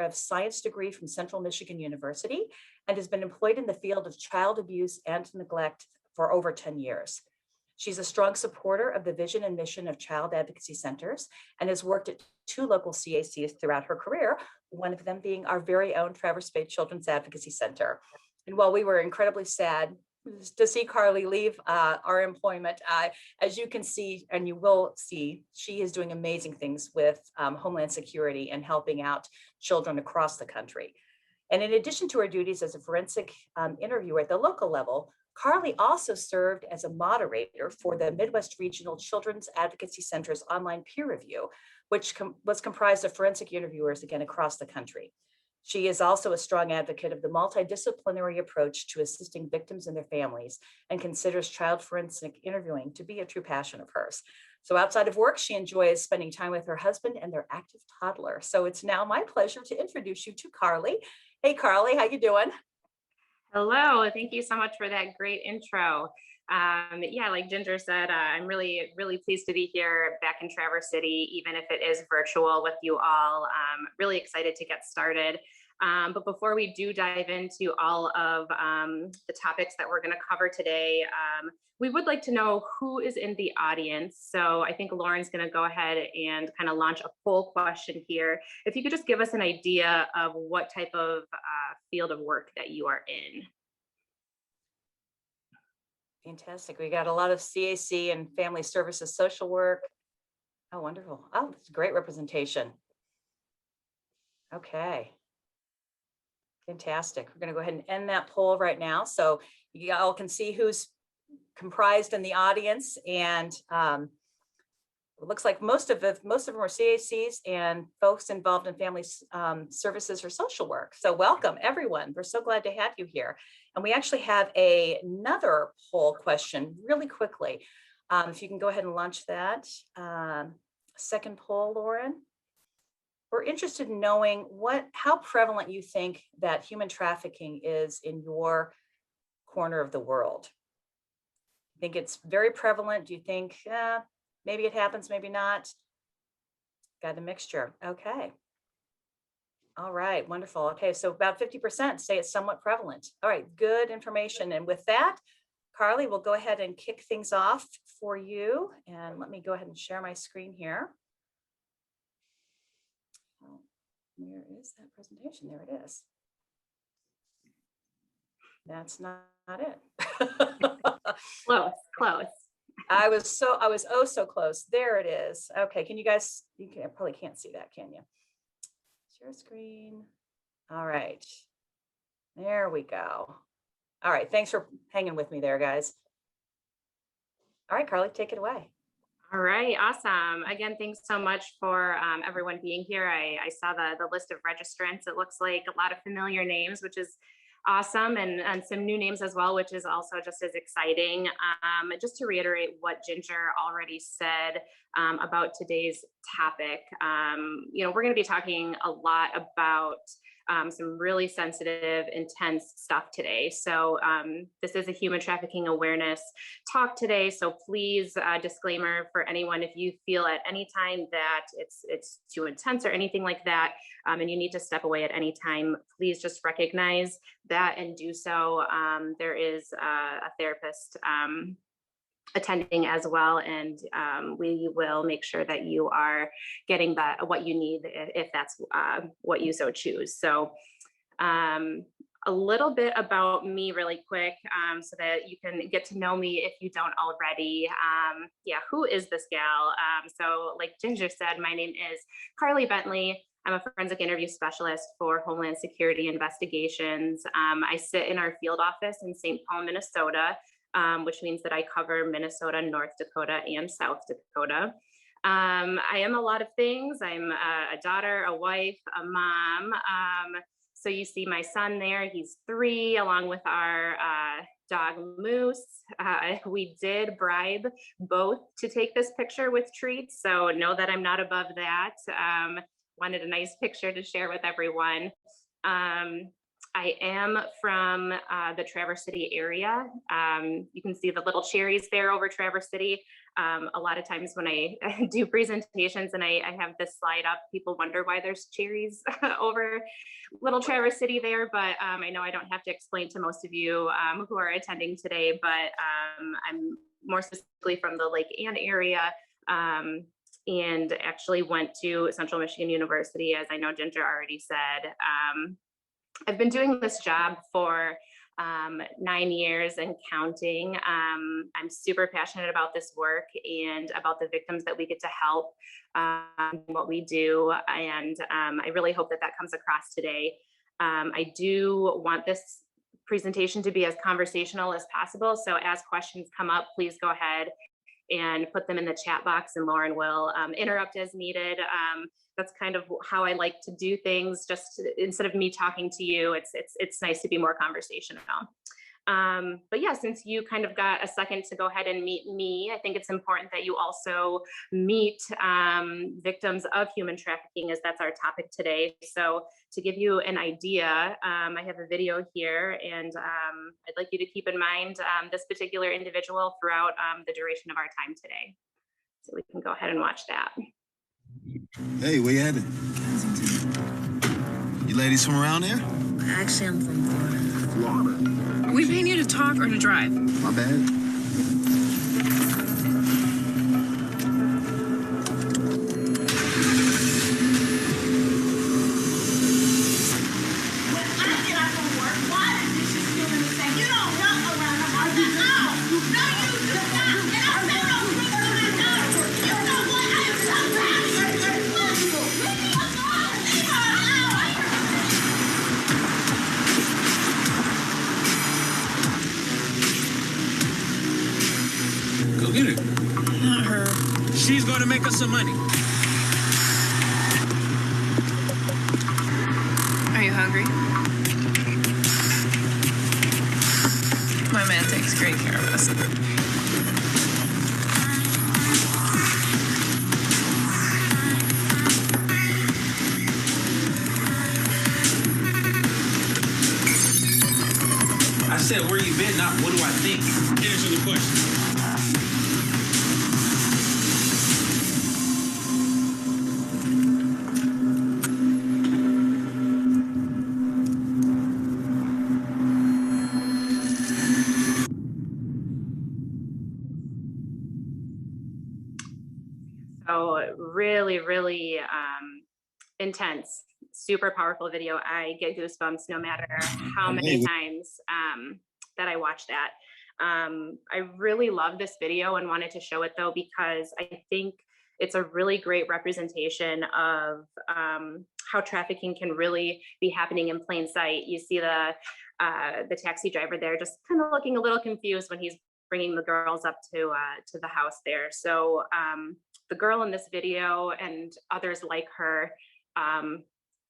of Science degree from Central Michigan University and has been employed in the field of child abuse and neglect for over 10 years. She's a strong supporter of the vision and mission of child advocacy centers and has worked at 2 local CACs throughout her career, one of them being our very own Traverse Bay Children's Advocacy Center. And while we were incredibly sad to see Carly leave our employment, as you can see, and you will see, she is doing amazing things with Homeland Security and helping out children across the country. And in addition to her duties as a forensic interviewer at the local level, Carly also served as a moderator for the Midwest Regional Children's Advocacy Center's online peer review, which was comprised of forensic interviewers, again, across the country. She is also a strong advocate of the multidisciplinary approach to assisting victims and their families and considers child forensic interviewing to be a true passion of hers. So outside of work, she enjoys spending time with her husband and their active toddler. So it's now my pleasure to introduce you to Carly. Hey, Carly, how you doing? Hello, thank you so much for that great intro. Yeah, like Ginger said, I'm really pleased to be here back in Traverse City, even if it is virtual with you all. Really excited to get started. But before we do dive into all of the topics that we're going to cover today, we would like to know who is in the audience. So I think Lauren's going to go ahead and kind of launch a poll question here. If you could just give us an idea of what type of field of work that you are in. Fantastic. We got a lot of CAC and family services, social work. Oh, wonderful. Oh, it's great representation. Okay. Fantastic. We're going to go ahead and end that poll right now. So you all can see who's comprised in the audience, and it looks like most of them are CACs and folks involved in family services or social work. So welcome everyone. We're so glad to have you here. And we actually have another poll question really quickly. If you can go ahead and launch that. Second poll, Lauren. We're interested in knowing how prevalent you think that human trafficking is in your corner of the world. You think it's very prevalent? Do you think maybe it happens, maybe not? Got a mixture. Okay. All right, wonderful. Okay, so about 50% say it's somewhat prevalent. All right, good information. And with that, Carly, we'll go ahead and kick things off for you. And let me go ahead and share my screen here. Where is that presentation? There it is. That's not it. Close. I was oh so close. There it is. Okay, you probably can't see that, can you? Share screen. All right. There we go. All right, thanks for hanging with me there, guys. All right, Carly, take it away. All right, awesome. Again, thanks so much for everyone being here. I saw the list of registrants. It looks like a lot of familiar names, which is awesome, and some new names as well, which is also just as exciting. Just to reiterate what Ginger already said about today's topic, we're going to be talking a lot about some really sensitive, intense stuff today. So this is a human trafficking awareness talk today. So please, disclaimer for anyone, if you feel at any time that it's too intense or anything like that, and you need to step away at any time, please just recognize that and do so. There is a therapist attending as well, and we will make sure that you are getting what you need if that's what you so choose. So a little bit about me really quick, so that you can get to know me if you don't already. Who is this gal? So like Ginger said, my name is Carly Bentley. I'm a forensic interview specialist for Homeland Security Investigations. I sit in our field office in St. Paul, Minnesota, which means that I cover Minnesota, North Dakota, and South Dakota. I am a lot of things. I'm a daughter, a wife, a mom. So you see my son there, he's 3, along with our dog Moose. We did bribe both to take this picture with treats, so know that I'm not above that. Wanted a nice picture to share with everyone. I am from the Traverse City area. You can see the little cherries there over Traverse City. A lot of times when I do presentations and I have this slide up, people wonder why there's cherries over Little Traverse City there, but I know I don't have to explain to most of you who are attending today, but I'm more specifically from the Lake Ann area, and actually went to Central Michigan University, as I know Ginger already said. I've been doing this job for 9 years and counting. I'm super passionate about this work and about the victims that we get to help, what we do. And I really hope that that comes across today. I do want this presentation to be as conversational as possible. So as questions come up, please go ahead and put them in the chat box, and Lauren will interrupt as needed. That's kind of how I like to do things. Just instead of me talking to you, it's nice to be more conversational. But yeah, since you kind of got a second to go ahead and meet me, I think it's important that you also meet victims of human trafficking, as that's our topic today. So to give you an idea, I have a video here, and I'd like you to keep in mind this particular individual throughout the duration of our time today. So we can go ahead and watch that. Hey, where you headed? You ladies from around here? Actually, I'm from Florida. Florida? Are we paying you to talk or to drive? My bad. Go get her. Not her. She's going to make us some money. Are you hungry? My man takes great care of us. I said, where you been, not what do I think? Answer the question. So really intense, super powerful video. I get goosebumps no matter how many times that I watch that. I really love this video and wanted to show it though, because I think it's a really great representation of how trafficking can really be happening in plain sight. You see the taxi driver there just kind of looking a little confused when he's bringing the girls up to the house there. So the girl in this video and others like her,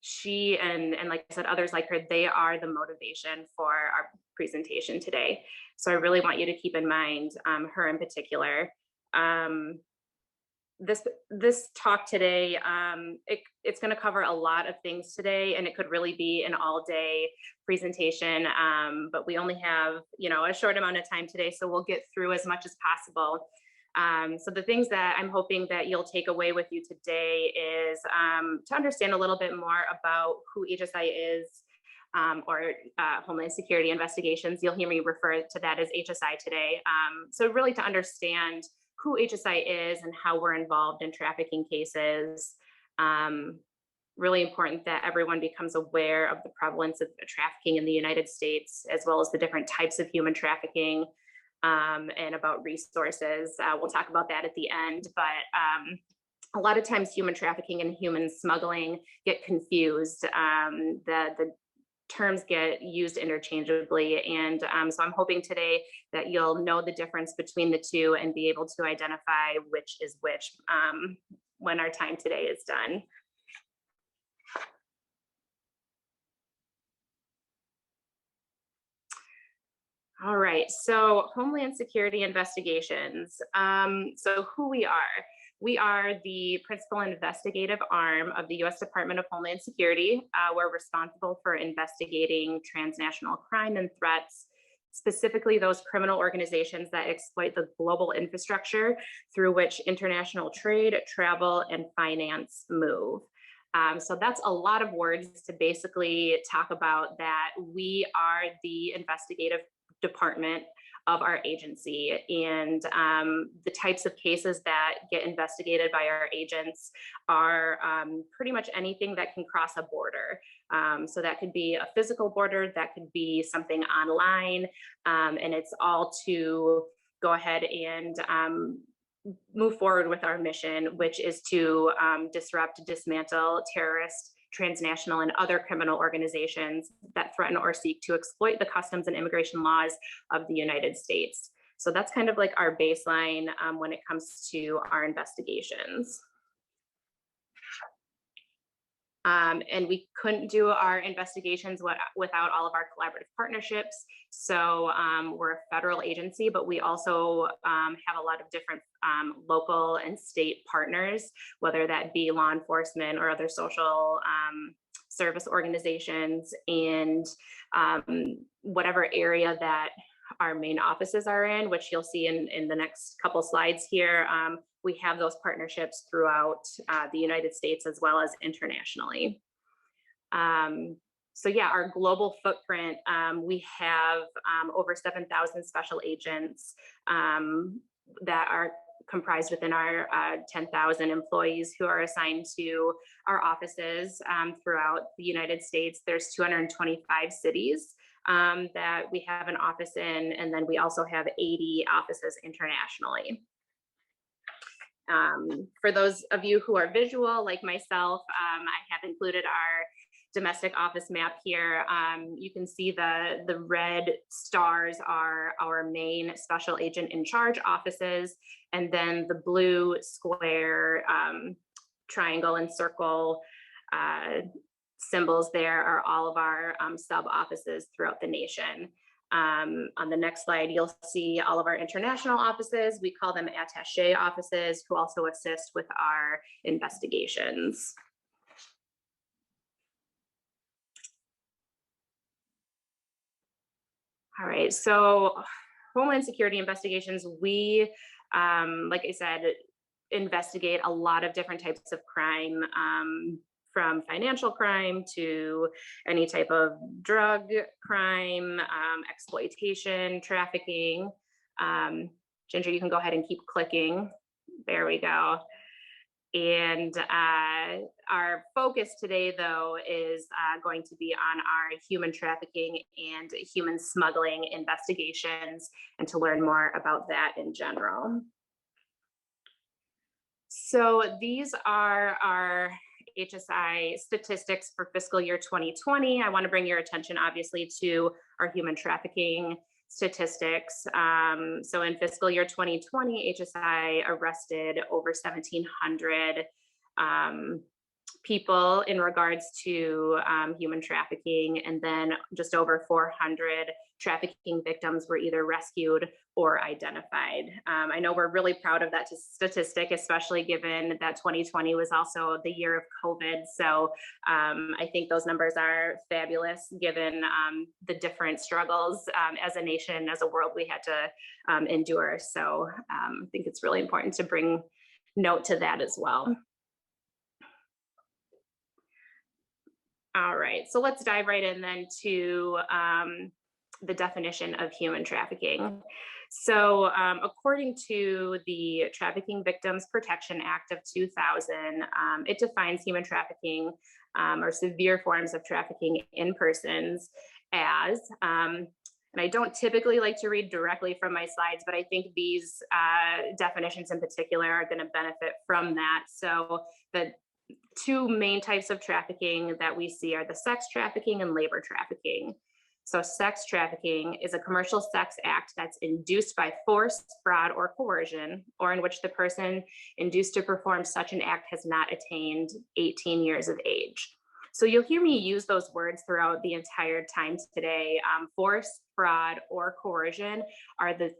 she and like I said, others like her, they are the motivation for our presentation today. So I really want you to keep in mind her in particular. This talk today, it's going to cover a lot of things today, and it could really be an all-day presentation, but we only have, a short amount of time today, so we'll get through as much as possible. So the things that I'm hoping that you'll take away with you today is to understand a little bit more about who HSI is, or Homeland Security Investigations. You'll hear me refer to that as HSI today. So really to understand who HSI is and how we're involved in trafficking cases. Really important that everyone becomes aware of the prevalence of trafficking in the United States, as well as the different types of human trafficking, and about resources. We'll talk about that at the end, but a lot of times human trafficking and human smuggling get confused. The terms get used interchangeably. And so I'm hoping today that you'll know the difference between the two and be able to identify which is which when our time today is done. All right, so Homeland Security Investigations. So who we are the principal investigative arm of the U.S. Department of Homeland Security. We're responsible for investigating transnational crime and threats specifically those criminal organizations that exploit the global infrastructure through which international trade, travel, and finance move. So that's a lot of words to basically talk about that we are the investigative department of our agency, and the types of cases that get investigated by our agents are pretty much anything that can cross a border. So that could be a physical border, that could be something online, and it's all to go ahead and move forward with our mission, which is to disrupt, dismantle terrorist, transnational, and other criminal organizations that threaten or seek to exploit the customs and immigration laws of the United States. So that's kind of like our baseline when it comes to our investigations. And we couldn't do our investigations without all of our collaborative partnerships. So we're a federal agency, but we also have a lot of different local and state partners, whether that be law enforcement or other social service organizations, and whatever area that our main offices are in, which you'll see in the next couple slides here. We have those partnerships throughout the United States as well as internationally. So yeah, our global footprint, we have over 7,000 special agents that are comprised within our 10,000 employees who are assigned to our offices throughout the United States. There's 225 cities that we have an office in, and then we also have 80 offices internationally. For those of you who are visual like myself, I have included our domestic office map here. You can see the red stars are our main special agent in charge offices, and then the blue square, triangle and circle symbols there are all of our sub offices throughout the nation. On the next slide, you'll see all of our international offices. We call them attaché offices, who also assist with our investigations. All right, so Homeland Security Investigations, we, like I said, investigate a lot of different types of crime, from financial crime to any type of drug crime, exploitation, trafficking. Ginger, you can go ahead and keep clicking. There we go. And our focus today, though, is going to be on our human trafficking and human smuggling investigations, and to learn more about that in general. So these are our HSI statistics for fiscal year 2020. I want to bring your attention, obviously, to our human trafficking statistics. So in fiscal year 2020, HSI arrested over 1,700 people in regards to human trafficking, and then just over 400 trafficking victims were either rescued or identified. I know we're really proud of that statistic, especially given that 2020 was also the year of COVID. So I think those numbers are fabulous, given the different struggles as a nation, as a world we had to endure. So I think it's really important to bring note to that as well. All right, so let's dive right in then to the definition of human trafficking. So according to the Trafficking Victims Protection Act of 2000, it defines human trafficking or severe forms of trafficking in persons as, and I don't typically like to read directly from my slides, but I think these definitions in particular are going to benefit from that. So the two main types of trafficking that we see are the sex trafficking and labor trafficking. So sex trafficking is a commercial sex act that's induced by force, fraud, or coercion, or in which the person induced to perform such an act has not attained 18 years of age. So you'll hear me use those words throughout the entire time today. Force, fraud, or coercion are the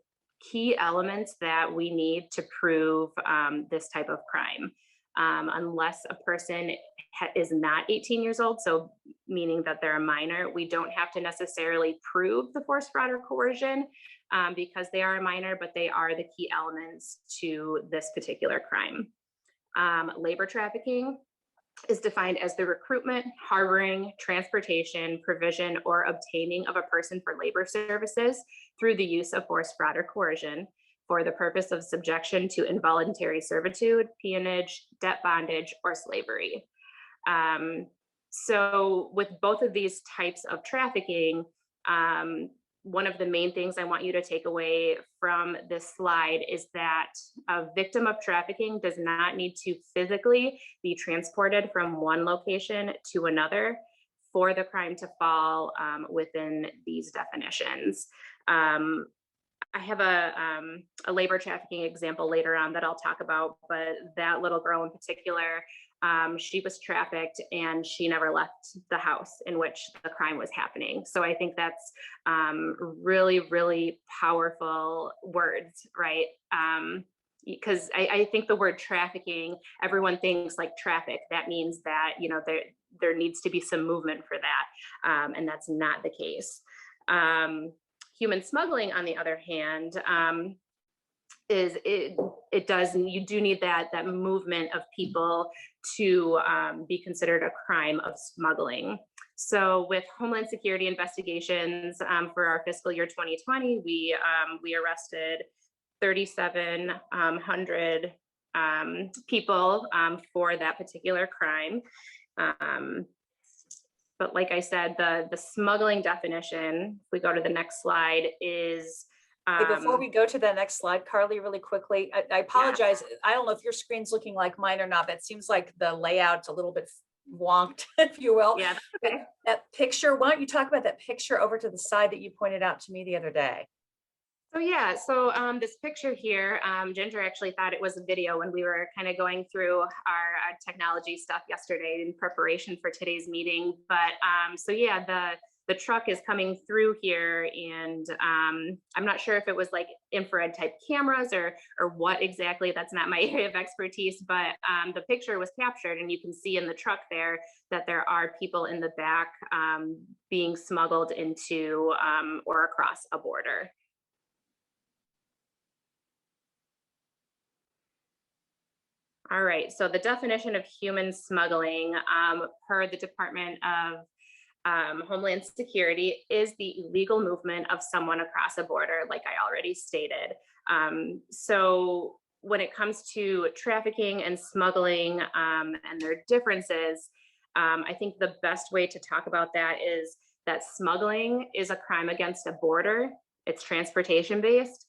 key elements that we need to prove this type of crime. Unless a person is not 18 years old, so meaning that they're a minor. We don't have to necessarily prove the force, fraud, or coercion because they are a minor, but they are the key elements to this particular crime. Labor trafficking is defined as the recruitment, harboring, transportation, provision, or obtaining of a person for labor services through the use of force, fraud, or coercion for the purpose of subjection to involuntary servitude, peonage, debt bondage, or slavery. So with both of these types of trafficking, one of the main things I want you to take away from this slide is that a victim of trafficking does not need to physically be transported from one location to another for the crime to fall within these definitions. I have a labor trafficking example later on that I'll talk about, but that little girl in particular, she was trafficked and she never left the house in which the crime was happening. So I think that's really, really powerful words, right? Because I think the word trafficking, everyone thinks like traffic. That means that, you know, there needs to be some movement for that. And that's not the case. Human smuggling, on the other hand, you do need that movement of people to be considered a crime of smuggling. So with Homeland Security Investigations for our fiscal year 2020, we arrested 3,700 people for that particular crime. But like I said, the smuggling definition, if we go to the next slide, is Hey, before we go to the next slide, Carly, really quickly, I apologize. Yeah. I don't know if your screen's looking like mine or not, but it seems like the layout's a little bit wonked, if you will. Yeah. Okay. That picture, why don't you talk about that picture over to the side that you pointed out to me the other day? So yeah, so this picture here, Ginger actually thought it was a video when we were kind of going through our technology stuff yesterday in preparation for today's meeting. But so yeah, the truck is coming through here, and I'm not sure if it was like infrared type cameras or what exactly. That's not my area of expertise, but the picture was captured, and you can see in the truck there that there are people in the back being smuggled into or across a border. All right, so the definition of human smuggling per the Department of Homeland Security is the illegal movement of someone across a border, like I already stated. So when it comes to trafficking and smuggling and their differences, I think the best way to talk about that is that smuggling is a crime against a border. It's transportation based.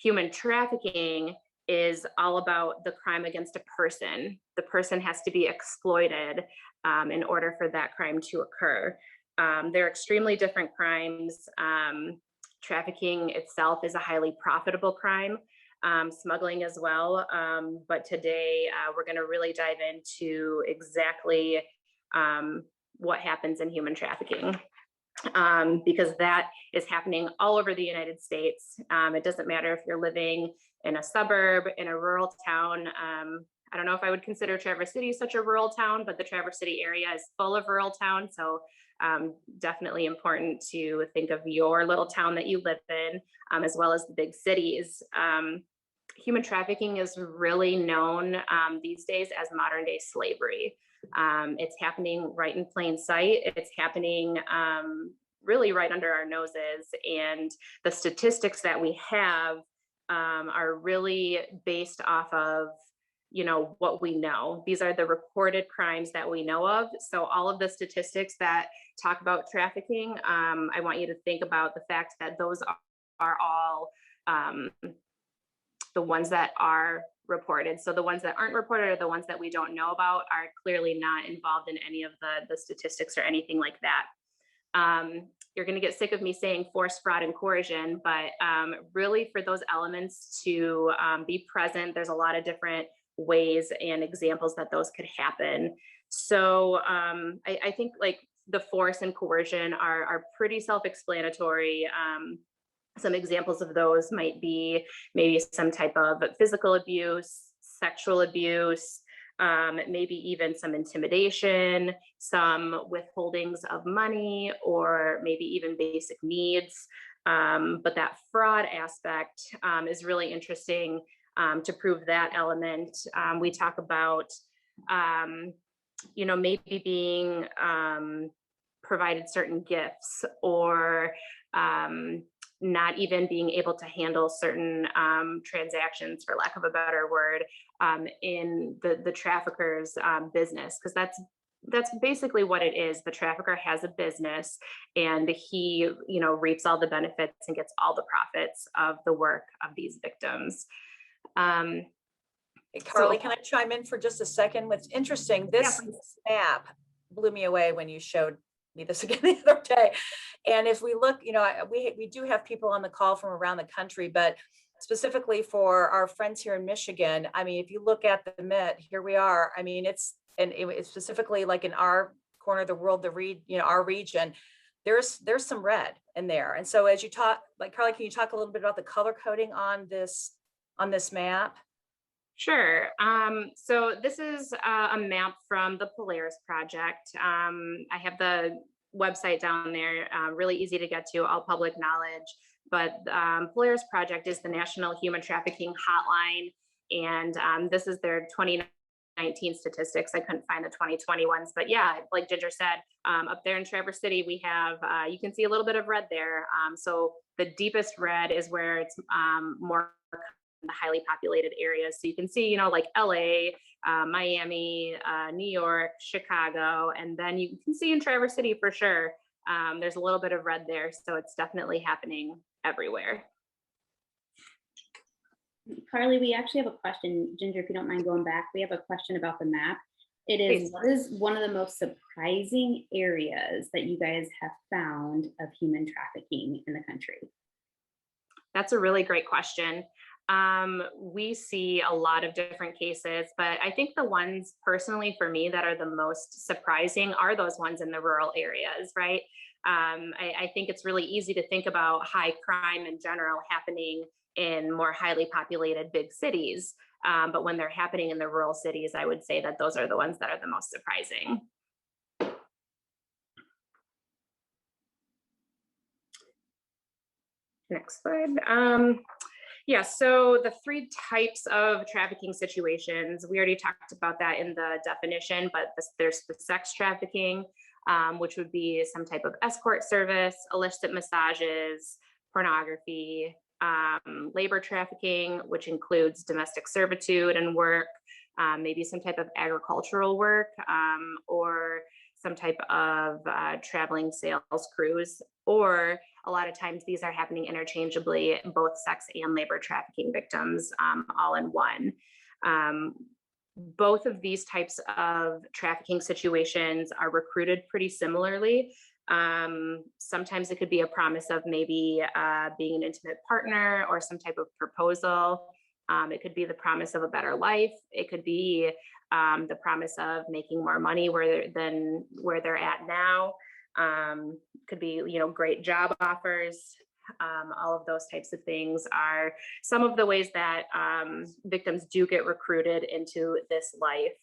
Human trafficking is all about the crime against a person. The person has to be exploited in order for that crime to occur. They're extremely different crimes. Trafficking itself is a highly profitable crime, smuggling as well. But today we're going to really dive into exactly what happens in human trafficking. Because that is happening all over the United States. It doesn't matter if you're living in a suburb, in a rural town. I don't know if I would consider Traverse City such a rural town, but the Traverse City area is full of rural towns. So definitely important to think of your little town that you live in, as well as the big cities. Human trafficking is really known these days as modern day slavery. It's happening right in plain sight. It's happening really right under our noses. And the statistics that we have are really based off of, you know, what we know. These are the reported crimes that we know of. So all of the statistics that talk about trafficking, I want you to think about the fact that those are all the ones that are reported. So the ones that aren't reported or the ones that we don't know about are clearly not involved in any of the statistics or anything like that. You're going to get sick of me saying force, fraud, and coercion, but really for those elements to be present, there's a lot of different ways and examples that those could happen. So I think like the force and coercion are pretty self-explanatory. Some examples of those might be maybe some type of physical abuse, sexual abuse, maybe even some intimidation, some withholdings of money, or maybe even basic needs. But that fraud aspect is really interesting to prove that element. We talk about, maybe being provided certain gifts, or not even being able to handle certain transactions, for lack of a better word, in the trafficker's business, because that's basically what it is. The trafficker has a business, and he, reaps all the benefits and gets all the profits of the work of these victims. Hey, Carly, can I chime in for just a second? What's interesting, this map blew me away when you showed me this again the other day. And if we look, we do have people on the call from around the country, but specifically for our friends here in Michigan, I mean, if you look at the MIT, here we are. I mean, it's specifically like in our corner of the world, our region, there's some red in there. And so as you talk, like Carly, can you talk a little bit about the color coding on this map? Sure. So this is a map from the Polaris Project. I have the website down there, really easy to get to, all public knowledge. But Polaris Project is the National Human Trafficking Hotline, and this is their 2019 statistics. I couldn't find the 2020 ones, but yeah, like Ginger said, up there in Traverse City, we have, you can see a little bit of red there. So the deepest red is where it's more the highly populated areas. So you can see, like LA, Miami, New York, Chicago, and then you can see in Traverse City for sure. There's a little bit of red there. So it's definitely happening everywhere. Carly, we actually have a question. Ginger, if you don't mind going back, we have a question about the map. It is, what is one of the most surprising areas that you guys have found of human trafficking in the country? That's a really great question. We see a lot of different cases, but I think the ones personally for me that are the most surprising are those ones in the rural areas, right? I think it's really easy to think about high crime in general happening in more highly populated big cities. But when they're happening in the rural cities, I would say that those are the ones that are the most surprising. Next slide. Yeah, so the three types of trafficking situations, we already talked about that in the definition, but there's the sex trafficking, which would be some type of escort service, illicit massages, pornography, labor trafficking, which includes domestic servitude and work, maybe some type of agricultural work, or some type of traveling sales crews, or a lot of times these are happening interchangeably, both sex and labor trafficking victims, all in one. Both of these types of trafficking situations are recruited pretty similarly. Sometimes it could be a promise of maybe being an intimate partner or some type of proposal. It could be the promise of a better life. It could be the promise of making more money than where they're at now. Could be, great job offers. All of those types of things are some of the ways that victims do get recruited into this life.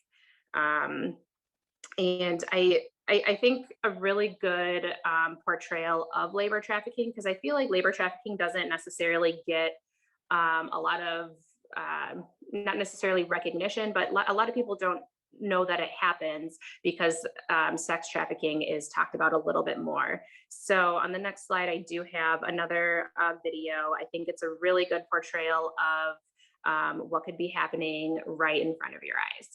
And I think a really good portrayal of labor trafficking, because I feel like labor trafficking doesn't necessarily get a lot of, not necessarily recognition, but a lot of people don't know that it happens because sex trafficking is talked about a little bit more. So on the next slide, I do have another video. I think it's a really good portrayal of what could be happening right in front of your eyes.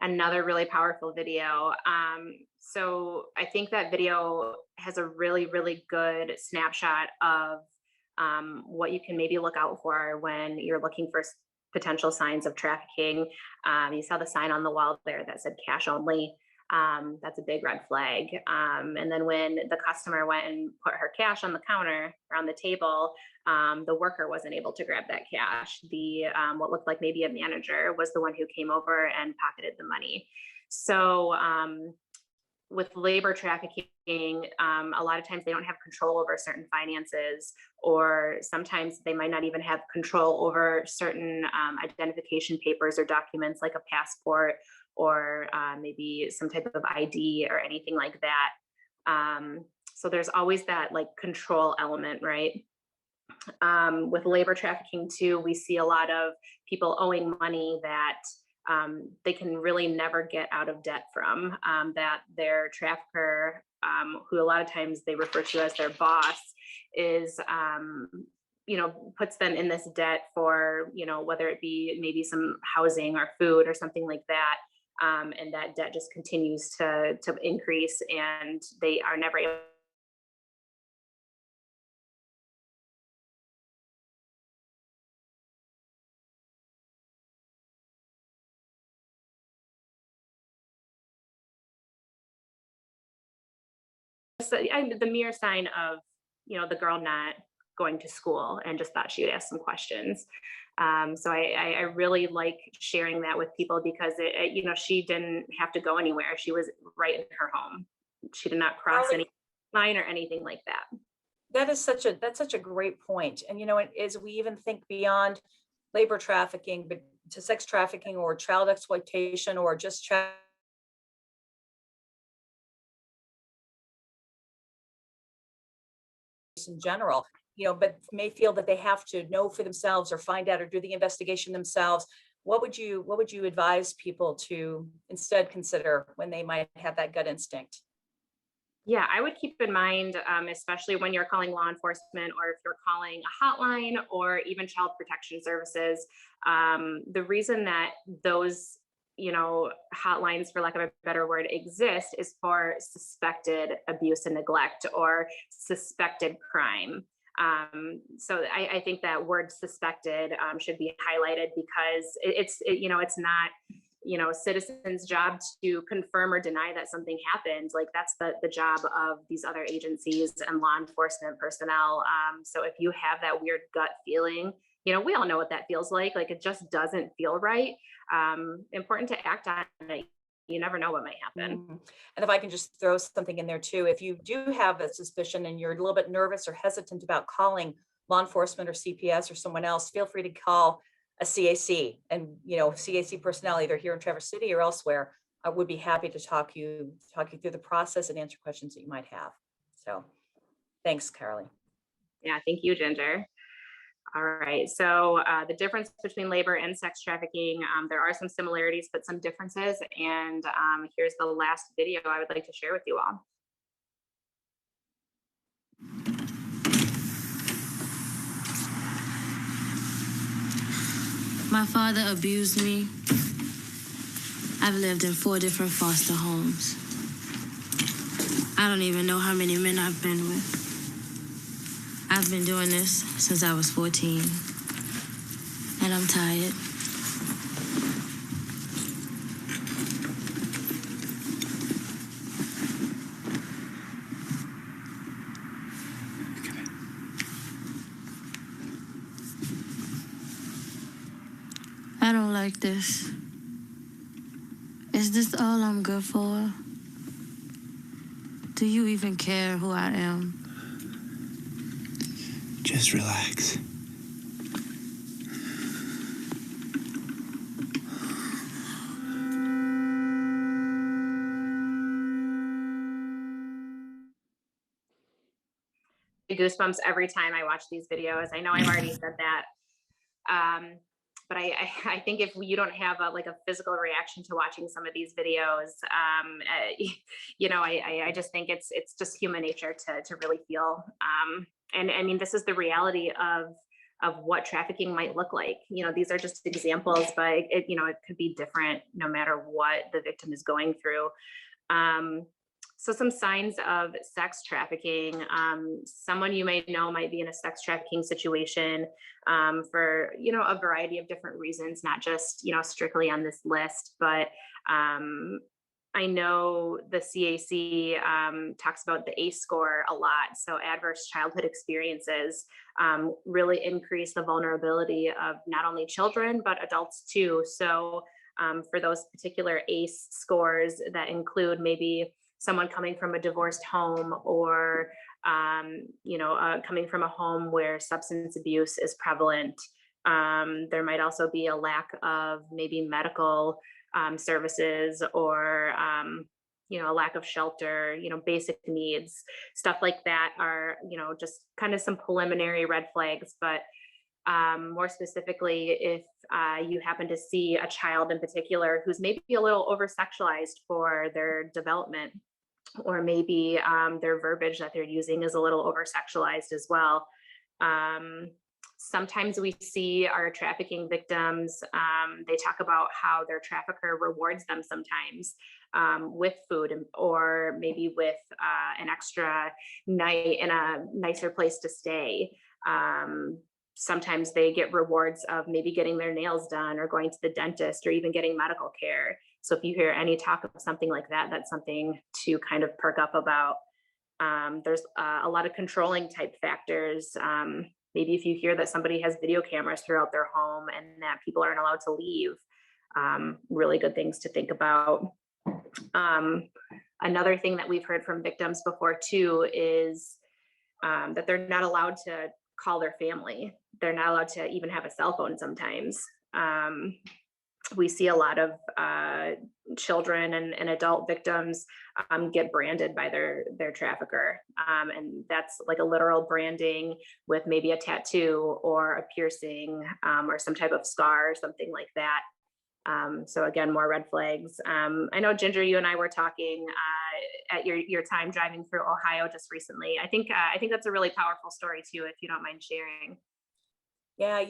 another really powerful video. So I think that video has a really, really good snapshot of what you can maybe look out for when you're looking for potential signs of trafficking. You saw the sign on the wall there that said cash only. That's a big red flag. And then when the customer went and put her cash on the counter or on the table, the worker wasn't able to grab that cash. The what looked like maybe a manager was the one who came over and pocketed the money. So with labor trafficking, a lot of times they don't have control over certain finances, or sometimes they might not even have control over certain identification papers or documents like a passport, or maybe some type of ID or anything like that. So there's always that like control element, right? With labor trafficking too, we see a lot of people owing money that they can really never get out of debt from, that their trafficker, who a lot of times they refer to as their boss, is puts them in this debt for, whether it be maybe some housing or food or something like that. And that debt just continues to increase, and they are never able the mere sign of, the girl not going to school and just thought she would ask some questions. So I really like sharing that with people because she didn't have to go anywhere. She was right in her home. She did not cross any line or anything like that. That's such a great point. And, as we even think beyond labor trafficking, but to sex trafficking or child exploitation or just child in general, but may feel that they have to know for themselves or find out or do the investigation themselves. What would you advise people to instead consider when they might have that gut instinct? Yeah, I would keep in mind, especially when you're calling law enforcement or if you're calling a hotline or even child protection services, the reason that those hotlines, for lack of a better word, exist is for suspected abuse and neglect or suspected crime. So I think that word suspected should be highlighted because it's not, a citizen's job to confirm or deny that something happened. Like that's the job of these other agencies and law enforcement personnel. So if you have that weird gut feeling, we all know what that feels like it just doesn't feel right. Important to act on it. You never know what might happen. Mm-hmm. And if I can just throw something in there too, if you do have a suspicion and you're a little bit nervous or hesitant about calling law enforcement or CPS or someone else, feel free to call a CAC, and CAC personnel either here in Traverse City or elsewhere would be happy to talk you through the process and answer questions that you might have. So thanks, Carolee. Yeah, thank you, Ginger. All right, so the difference between labor and sex trafficking, there are some similarities, but some differences. And here's the last video I would like to share with you all. My father abused me. I've lived in 4 different foster homes. I don't even know how many men I've been with. I've been doing this since I was 14, and I'm tired. I don't like this. Is this all I'm good for? Do you even care who I am? Just relax. Goosebumps every time I watch these videos. I know I've already said that. But I think if you don't have a physical reaction to watching some of these videos, I just think it's just human nature to really feel. And I mean, this is the reality of of what trafficking might look like. These are just examples, but it could be different no matter what the victim is going through. So some signs of sex trafficking. Someone you may know might be in a sex trafficking situation for, a variety of different reasons, not just, strictly on this list, but I know the CAC talks about the ACE score a lot. So adverse childhood experiences really increase the vulnerability of not only children, but adults too. So for those particular ACE scores that include maybe someone coming from a divorced home or, coming from a home where substance abuse is prevalent. There might also be a lack of maybe medical services or, a lack of shelter, basic needs, stuff like that are, just kind of some preliminary red flags. But more specifically, if you happen to see a child in particular who's maybe a little over-sexualized for their development, or maybe their verbiage that they're using is a little over-sexualized as well. Sometimes we see our trafficking victims, they talk about how their trafficker rewards them sometimes with food or maybe with an extra night in a nicer place to stay. Sometimes they get rewards of maybe getting their nails done or going to the dentist or even getting medical care. So if you hear any talk of something like that, that's something to kind of perk up about. There's a lot of controlling type factors. Maybe if you hear that somebody has video cameras throughout their home and that people aren't allowed to leave, really good things to think about. Another thing that we've heard from victims before too is that they're not allowed to call their family. They're not allowed to even have a cell phone sometimes. We see a lot of children and adult victims get branded by their trafficker. And that's like a literal branding with maybe a tattoo or a piercing or some type of scar or something like that. So again, more red flags. I know, Ginger, you and I were talking at your time driving through Ohio just recently. I think that's a really powerful story too, if you don't mind sharing. Yeah,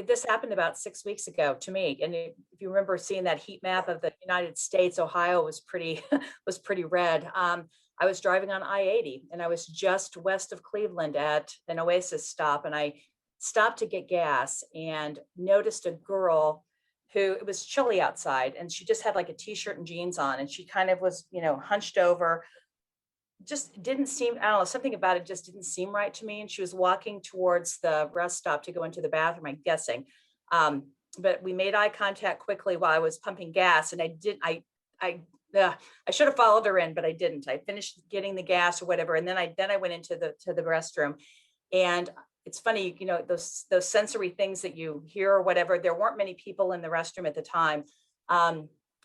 this happened about 6 weeks ago to me. And if you remember seeing that heat map of the United States, Ohio was pretty red. I was driving on I-80 and I was just west of Cleveland at an Oasis stop, and I stopped to get gas and noticed a girl who, it was chilly outside, and she just had like a t-shirt and jeans on, and she kind of was, hunched over. Just didn't seem, I don't know, something about it just didn't seem right to me. And she was walking towards the rest stop to go into the bathroom, I'm guessing. But we made eye contact quickly while I was pumping gas, and I should have followed her in, but I didn't. I finished getting the gas or whatever, and then I went into the restroom. And it's funny, those sensory things that you hear or whatever. There weren't many people in the restroom at the time.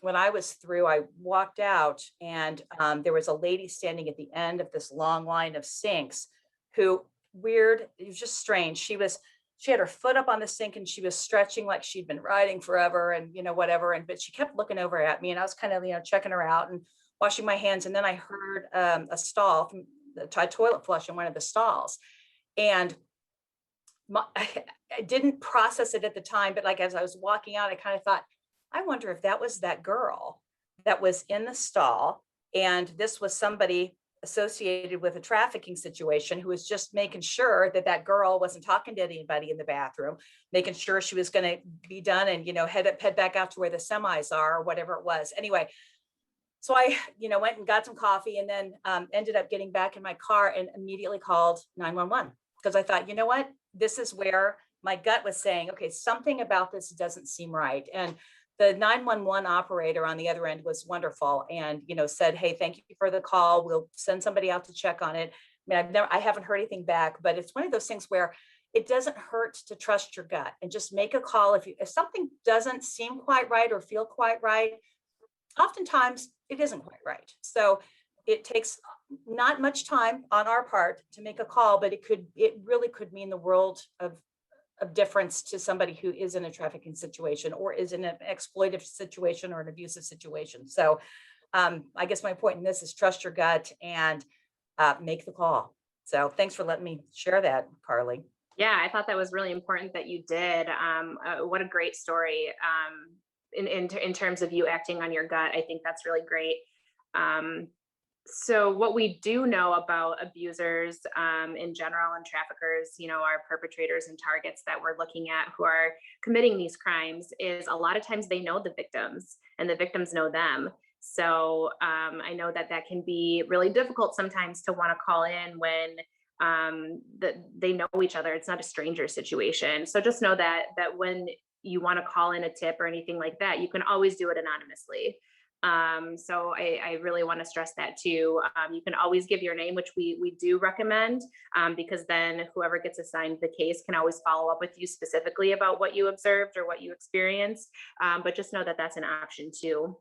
When I was through, I walked out, and there was a lady standing at the end of this long line of sinks who, it was just strange. She had her foot up on the sink and she was stretching like she'd been riding forever and, whatever. But she kept looking over at me, and I was kind of, checking her out and washing my hands. And then I heard a stall from the toilet flush in one of the stalls. And I didn't process it at the time, but like as I was walking out, I kind of thought, I wonder if that was that girl that was in the stall, and this was somebody associated with a trafficking situation who was just making sure that girl wasn't talking to anybody in the bathroom, making sure she was going to be done and, head back out to where the semis are or whatever it was. Anyway, so I, went and got some coffee, and then ended up getting back in my car and immediately called 911, because I thought, what, this is where my gut was saying, okay, something about this doesn't seem right. And the 911 operator on the other end was wonderful and, said, hey, thank you for the call. We'll send somebody out to check on it. I mean, I haven't heard anything back, but it's one of those things where it doesn't hurt to trust your gut and just make a call. If something doesn't seem quite right or feel quite right, oftentimes it isn't quite right. So it takes not much time on our part to make a call, but it really could mean the world of difference to somebody who is in a trafficking situation or is in an exploitive situation or an abusive situation. So I guess my point in this is trust your gut and make the call. So thanks for letting me share that, Carly. Yeah, I thought that was really important that you did. What a great story. In terms of you acting on your gut, I think that's really great. Um, so what we do know about abusers in general and traffickers, our perpetrators and targets that we're looking at who are committing these crimes is a lot of times they know the victims and the victims know them. So I know that that can be really difficult sometimes to want to call in when that they know each other. It's not a stranger situation. So just know that when you want to call in a tip or anything like that, you can always do it anonymously. So I really want to stress that too. You can always give your name, which we do recommend, because then whoever gets assigned the case can always follow up with you specifically about what you observed or what you experienced. But just know that that's an option too.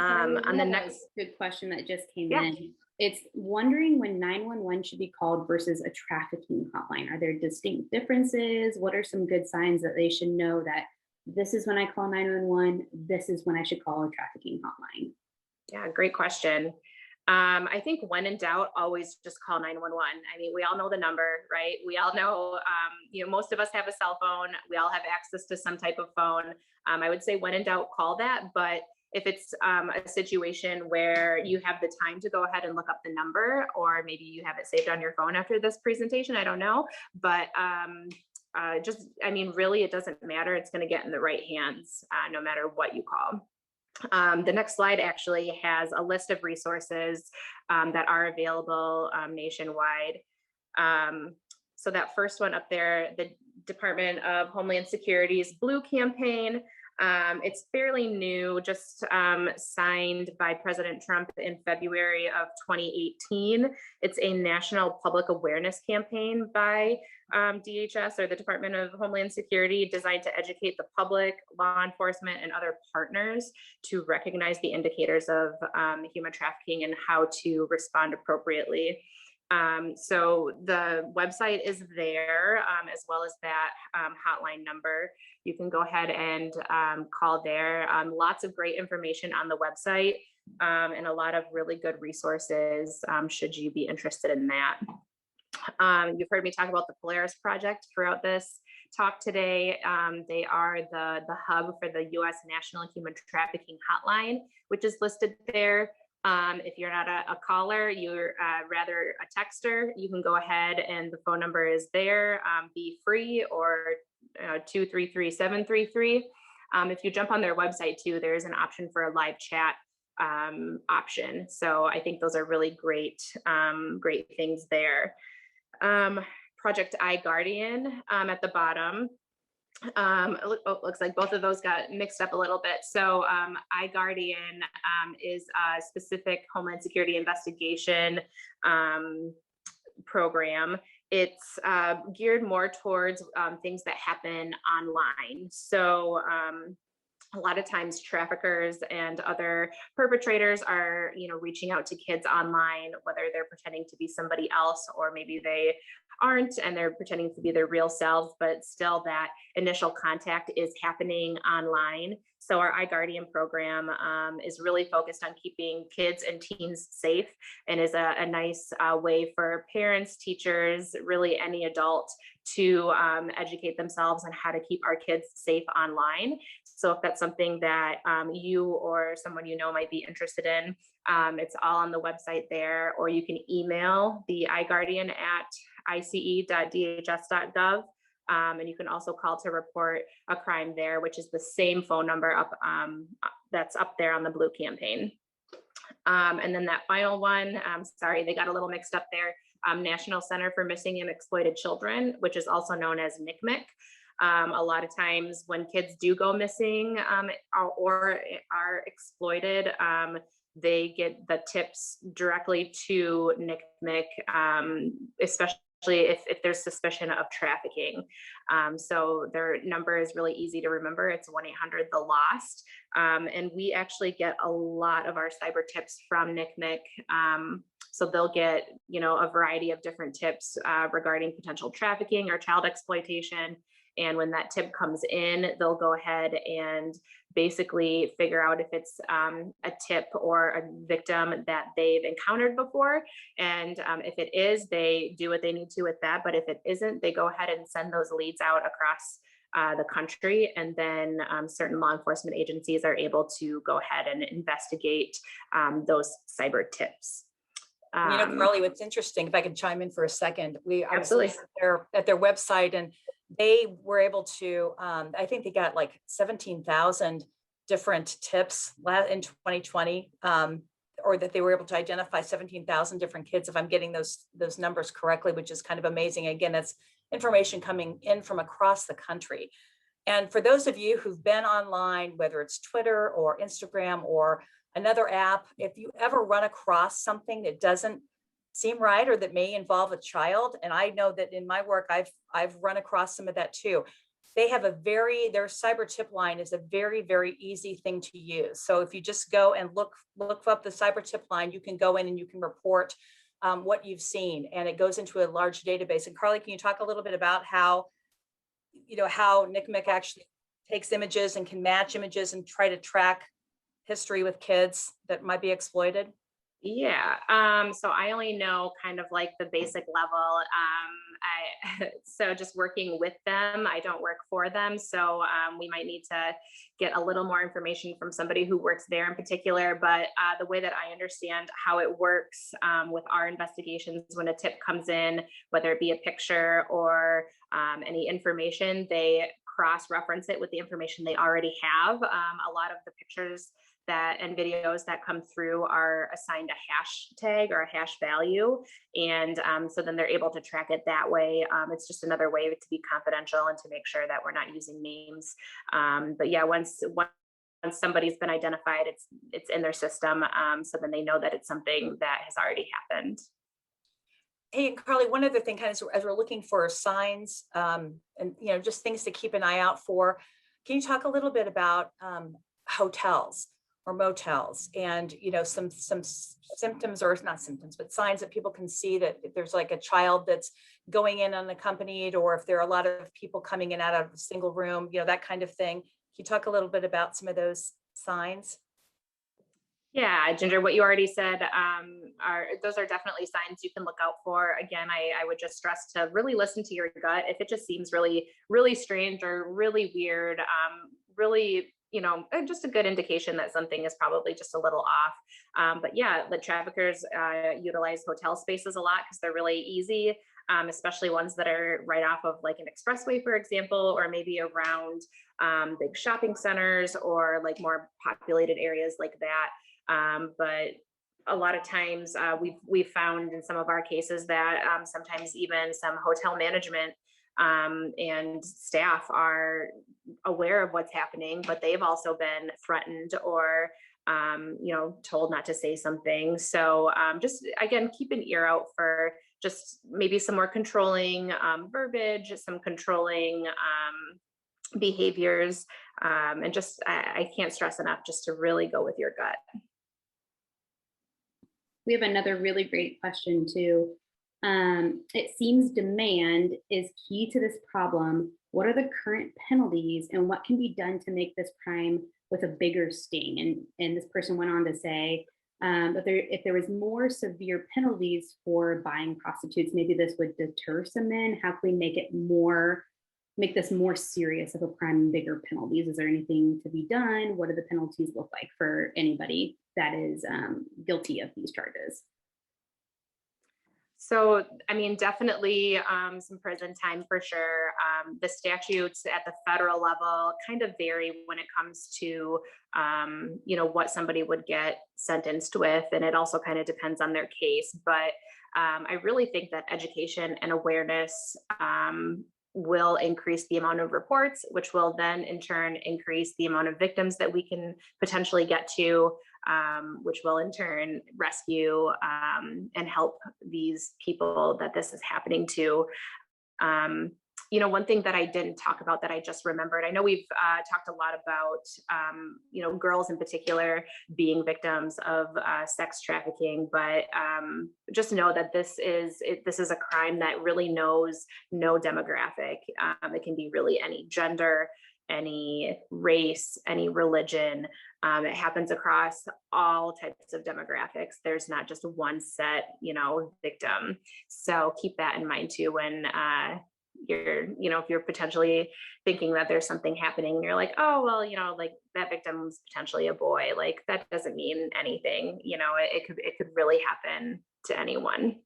On the next good question that just came Yeah. in. It's wondering when 911 should be called versus a trafficking hotline. Are there distinct differences? What are some good signs that they should know that this is when I call 911, this is when I should call a trafficking hotline? Yeah, great question. I think when in doubt, always just call 911. I mean, we all know the number, right? We all know, most of us have a cell phone. We all have access to some type of phone. I would say when in doubt, call that. But if it's a situation where you have the time to go ahead and look up the number, or maybe you have it saved on your phone after this presentation, I don't know. But really, it doesn't matter. It's going to get in the right hands no matter what you call. The next slide actually has a list of resources that are available nationwide. So that first one up there, the Department of Homeland Security's Blue Campaign. It's fairly new, just signed by President Trump in February of 2018. It's a national public awareness campaign by DHS, or the Department of Homeland Security, designed to educate the public, law enforcement, and other partners to recognize the indicators of human trafficking and how to respond appropriately. So the website is there, as well as that hotline number. You can go ahead and call there. Lots of great information on the website, and a lot of really good resources should you be interested in that. You've heard me talk about the Polaris Project throughout this talk today. They are the hub for the U.S. National Human Trafficking Hotline, which is listed there. If you're not a caller, you're rather a texter, you can go ahead and the phone number is there, be free, or 233-733. If you jump on their website too, there's an option for a live chat option. So I think those are really great things there. Project iGuardian at the bottom. Looks like both of those got mixed up a little bit. So iGuardian is a specific Homeland Security investigation program. It's geared more towards things that happen online. So a lot of times traffickers and other perpetrators are, reaching out to kids online, whether they're pretending to be somebody else or maybe they aren't and they're pretending to be their real selves, but still that initial contact is happening online. So our iGuardian program is really focused on keeping kids and teens safe, and is a nice way for parents, teachers, really any adult to educate themselves on how to keep our kids safe online. So if that's something that you or someone you know might be interested in, it's all on the website there, or you can email the iGuardian at ice.dhs.gov. And you can also call to report a crime there, which is the same phone number up that's up there on the Blue Campaign. And then that final one, sorry, they got a little mixed up there. National Center for Missing and Exploited Children, which is also known as NCMEC. A lot of times when kids do go missing or are exploited, they get the tips directly to NCMEC, especially if there's suspicion of trafficking. So their number is really easy to remember. It's 1-800-THE-LOST. And we actually get a lot of our cyber tips from NCMEC. So they'll get, a variety of different tips regarding potential trafficking or child exploitation. And when that tip comes in, they'll go ahead and basically figure out if it's a tip or a victim that they've encountered before. And if it is, they do what they need to with that. But if it isn't, they go ahead and send those leads out across the country. And then certain law enforcement agencies are able to go ahead and investigate those cyber tips. Carly, what's interesting, if I could chime in for a second, I was Absolutely. at their website, and they were able to, I think they got like 17,000 different tips in 2020, or that they were able to identify 17,000 different kids, if I'm getting those numbers correctly, which is kind of amazing. Again, that's information coming in from across the country. And for those of you who've been online, whether it's Twitter or Instagram or another app, if you ever run across something that doesn't seem right or that may involve a child, and I know that in my work, I've run across some of that too. They have their cyber tip line is a very, very easy thing to use. So if you just go and look up the cyber tip line, you can go in and you can report what you've seen, and it goes into a large database. And Carly, can you talk a little bit about how NCMEC actually takes images and can match images and try to track history with kids that might be exploited? Yeah, so I only know kind of like the basic level. So just working with them, I don't work for them. So we might need to get a little more information from somebody who works there in particular. But the way that I understand how it works with our investigations, when a tip comes in, whether it be a picture or any information, they cross-reference it with the information they already have. A lot of the pictures and videos that come through are assigned a hashtag or a hash value. And so then they're able to track it that way. It's just another way to be confidential and to make sure that we're not using names. But yeah, once somebody's been identified, it's in their system. So then they know that it's something that has already happened. Hey, Carly, one other thing, kind of as we're looking for signs and just things to keep an eye out for, can you talk a little bit about hotels or motels, and some symptoms, or not symptoms, but signs that people can see that if there's like a child that's going in unaccompanied, or if there are a lot of people coming in out of a single room, that kind of thing. Can you talk a little bit about some of those signs? Yeah, Ginger, what you already said, those are definitely signs you can look out for. Again, I would just stress to really listen to your gut. If it just seems really, really strange or really weird, really, just a good indication that something is probably just a little off. But yeah, the traffickers utilize hotel spaces a lot because they're really easy, especially ones that are right off of like an expressway, for example, or maybe around big shopping centers or like more populated areas like that. But a lot of times we've found in some of our cases that sometimes even some hotel management and staff are aware of what's happening, but they've also been threatened or told not to say something. So just again, keep an ear out for just maybe some more controlling verbiage, some controlling behaviors, and just I can't stress enough just to really go with your gut. We have another really great question too. It seems demand is key to this problem. What are the current penalties and what can be done to make this crime with a bigger sting? And this person went on to say that if there was more severe penalties for buying prostitutes, maybe this would deter some men. How can we make this more serious of a crime and bigger penalties? Is there anything to be done? What do the penalties look like for anybody that is guilty of these charges? So, I mean, definitely some prison time for sure. The statutes at the federal level kind of vary when it comes to, what somebody would get sentenced with. And it also kind of depends on their case. But I really think that education and awareness will increase the amount of reports, which will then in turn increase the amount of victims that we can potentially get to, which will in turn rescue and help these people that this is happening to. One thing that I didn't talk about that I just remembered, I know we've talked a lot about, girls in particular being victims of sex trafficking, but just know that this is a crime that really knows no demographic. It can be really any gender, any race, any religion. It happens across all types of demographics. There's not just one set, victim. So keep that in mind too when if you're potentially thinking that there's something happening and you're like, oh, well, like that victim's potentially a boy, like that doesn't mean anything. It could really happen to anyone.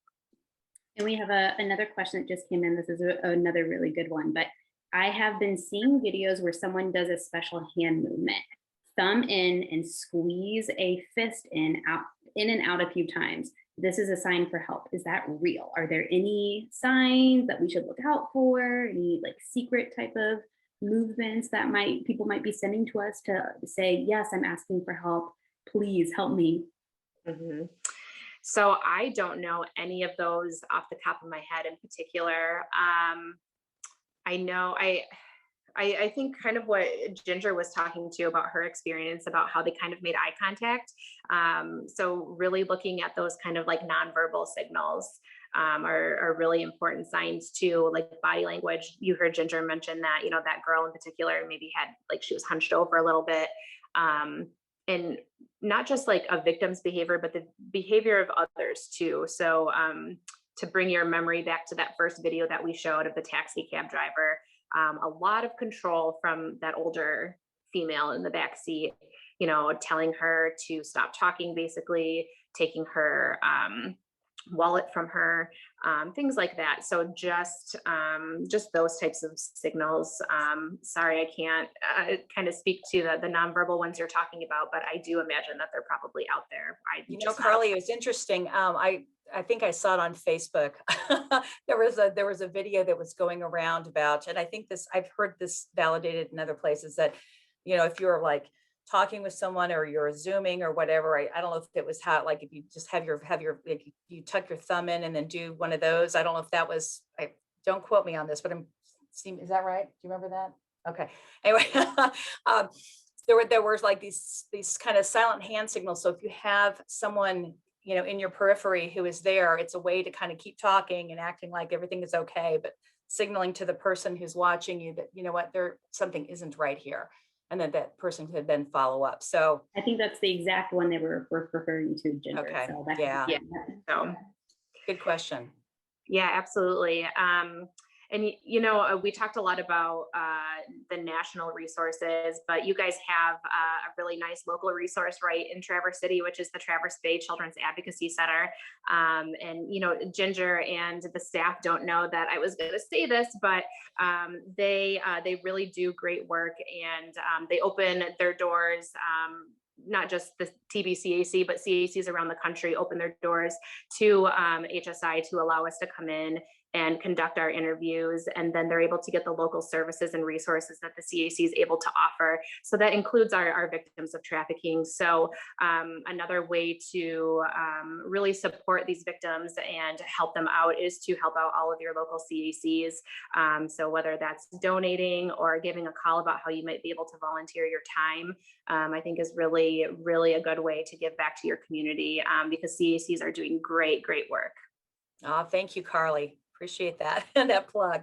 And we have another question that just came in. This is another really good one, but I have been seeing videos where someone does a special hand movement, thumb in and squeeze a fist in and out a few times. This is a sign for help. Is that real? Are there any signs that we should look out for? Any like secret type of movements that people might be sending to us to say, yes, I'm asking for help. Please help me. Mm-hmm. So I don't know any of those off the top of my head in particular. I know I think kind of what Ginger was talking to about her experience about how they kind of made eye contact. So really looking at those kind of like nonverbal signals are really important signs too, like body language. You heard Ginger mention that, that girl in particular maybe had like she was hunched over a little bit. And not just like a victim's behavior, but the behavior of others too. So to bring your memory back to that first video that we showed of the taxi cab driver, a lot of control from that older female in the back seat, telling her to stop talking, basically taking her wallet from her, things like that. So just those types of signals. Sorry, I can't kind of speak to the nonverbal ones you're talking about, but I do imagine that they're probably out there. Carly, it was interesting. I think I saw it on Facebook. there was a video that was going around about, and I think I've heard this validated in other places that, if you're like talking with someone or you're Zooming or whatever, I don't know if it was how, like if you just have your like you tuck your thumb in and then do one of those. I don't know if that was, don't quote me on this, but is that right? Do you remember that? Okay. Anyway, there was like these kind of silent hand signals. So if you have someone, in your periphery who is there, it's a way to kind of keep talking and acting like everything is okay, but signaling to the person who's watching you that, what, something isn't right here. And then that person could then follow up. So I think that's the exact one they were referring to, Ginger. Okay. So Yeah. So good question. Yeah, absolutely. And, we talked a lot about the national resources, but you guys have a really nice local resource right in Traverse City, which is the Traverse Bay Children's Advocacy Center. And, Ginger and the staff don't know that I was going to say this, but they really do great work, and they open their doors. Not just the TBCAC, but CACs around the country open their doors to HSI to allow us to come in and conduct our interviews. And then they're able to get the local services and resources that the CAC is able to offer. So that includes our victims of trafficking. So another way to really support these victims and help them out is to help out all of your local CACs. So whether that's donating or giving a call about how you might be able to volunteer your time, I think is really, really a good way to give back to your community, because CACs are doing great, great work. Oh, thank you, Carly. Appreciate that and that plug.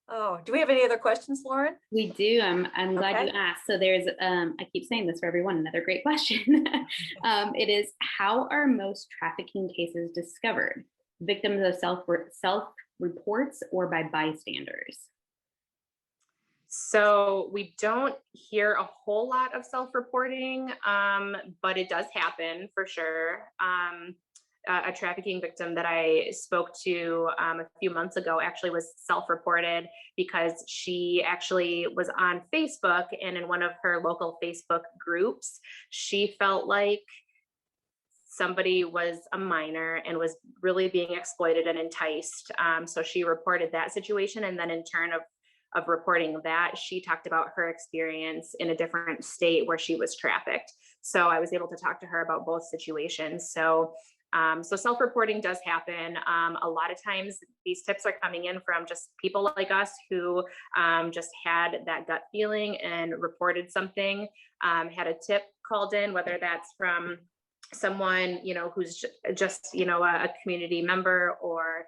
Oh, do we have any other questions, Lauren? We do. I'm glad you asked. So there's, I keep saying this for everyone, another great question. It is, how are most trafficking cases discovered? Victims of self-reports or by bystanders? So we don't hear a whole lot of self-reporting, but it does happen for sure. A trafficking victim that I spoke to a few months ago actually was self-reported because she actually was on Facebook, and in one of her local Facebook groups, she felt like somebody was a minor and was really being exploited and enticed. So she reported that situation, and then in turn of reporting that, she talked about her experience in a different state where she was trafficked. So I was able to talk to her about both situations. So self-reporting does happen. A lot of times these tips are coming in from just people like us who just had that gut feeling and reported something, had a tip called in, whether that's from someone, who's just, a community member, or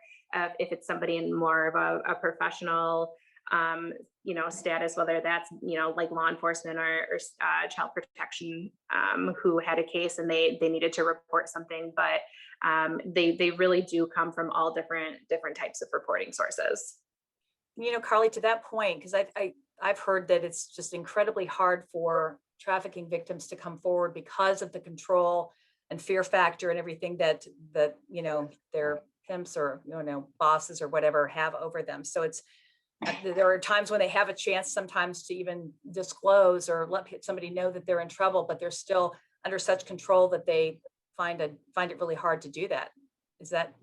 if it's somebody in more of a professional status, whether that's, like law enforcement or child protection, who had a case and they needed to report something, but they really do come from all different types of reporting sources. Carly, to that point, because I've heard that it's just incredibly hard for trafficking victims to come forward because of the control and fear factor and everything that their pimps or bosses or whatever have over them. So there are times when they have a chance sometimes to even disclose or let somebody know that they're in trouble, but they're still under such control that they find it really hard to do that. Is that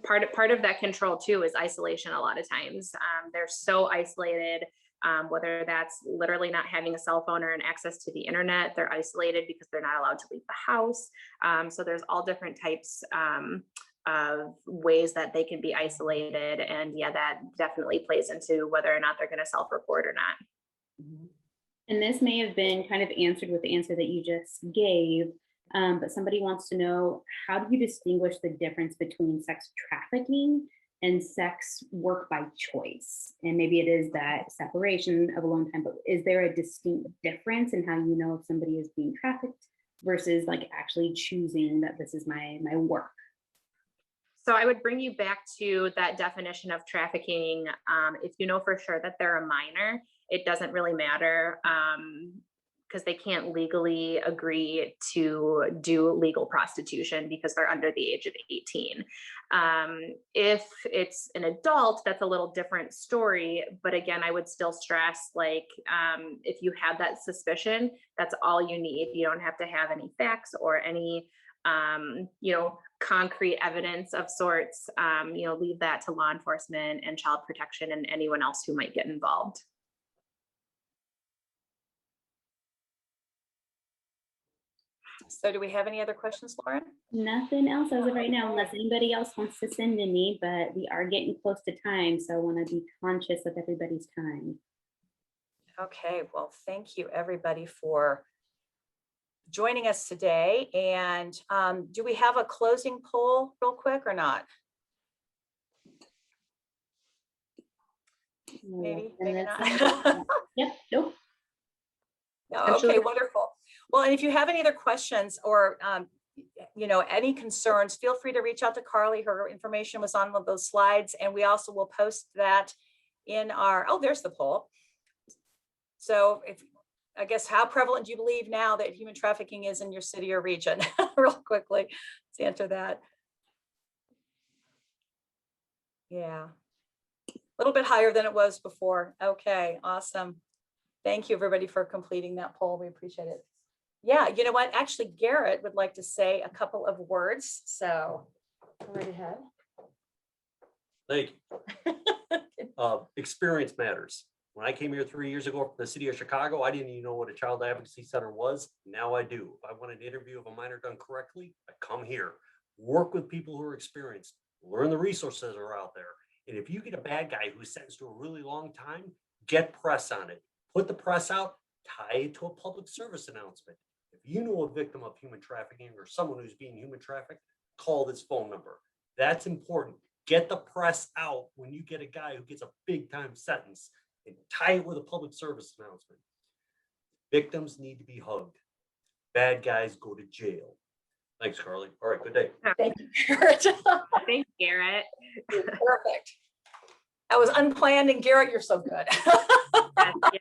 part of that control too is isolation? A lot of times they're so isolated, whether that's literally not having a cell phone or an access to the internet. They're isolated because they're not allowed to leave the house. So there's all different types of ways that they can be isolated, and that definitely plays into whether or not they're going to self-report or not. And this may have been kind of answered with the answer that you just gave. But somebody wants to know, how do you distinguish the difference between sex trafficking and sex work by choice? And maybe it is that separation of a long time, but is there a distinct difference in how you know if somebody is being trafficked versus like actually choosing that this is my work? So I would bring you back to that definition of trafficking. If you know for sure that they're a minor, it doesn't really matter, because they can't legally agree to do legal prostitution because they're under the age of 18. If it's an adult, that's a little different story. But again, I would still stress, like, if you have that suspicion, that's all you need. You don't have to have any facts or any, concrete evidence of sorts. Leave that to law enforcement and child protection and anyone else who might get involved. So do we have any other questions, Lauren? Nothing else as of right now, unless anybody else wants to send any, but we are getting close to time. So I want to be conscious of everybody's time. Okay, well, thank you everybody for joining us today. And do we have a closing poll real quick or not? Maybe not. Yep, nope. No, okay, wonderful. Well, and if you have any other questions or, any concerns, feel free to reach out to Carly. Her information was on those slides, and we also will post that in our, there's the poll. So I guess, how prevalent do you believe now that human trafficking is in your city or region? Real quickly, let's answer that. Yeah, a little bit higher than it was before. Okay, awesome. Thank you everybody for completing that poll. We appreciate it. Yeah, you know what? Actually, Garrett would like to say a couple of words. So go right ahead. Thank you. Experience matters. When I came here 3 years ago from the city of Chicago, I didn't even know what a child advocacy center was. Now I do. If I want an interview of a minor done correctly, I come here, work with people who are experienced, learn the resources that are out there. And if you get a bad guy who's sentenced to a really long time, get press on it. Put the press out, tie it to a public service announcement. If you know a victim of human trafficking or someone who's being human trafficked, call this phone number. That's important. Get the press out when you get a guy who gets a big time sentence, and tie it with a public service announcement. Victims need to be hugged. Bad guys go to jail. Thanks, Carly. All right, good day. Thank you, Garrett. Thanks, Garrett. Perfect. That was unplanned, and Garrett, you're so good.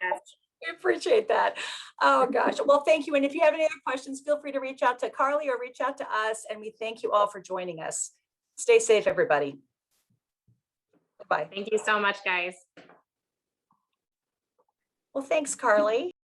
Yes. We appreciate that. Oh gosh. Well, thank you. And if you have any other questions, feel free to reach out to Carly or reach out to us. And we thank you all for joining us. Stay safe, everybody. Bye. Thank you so much, guys. Well, thanks, Carly.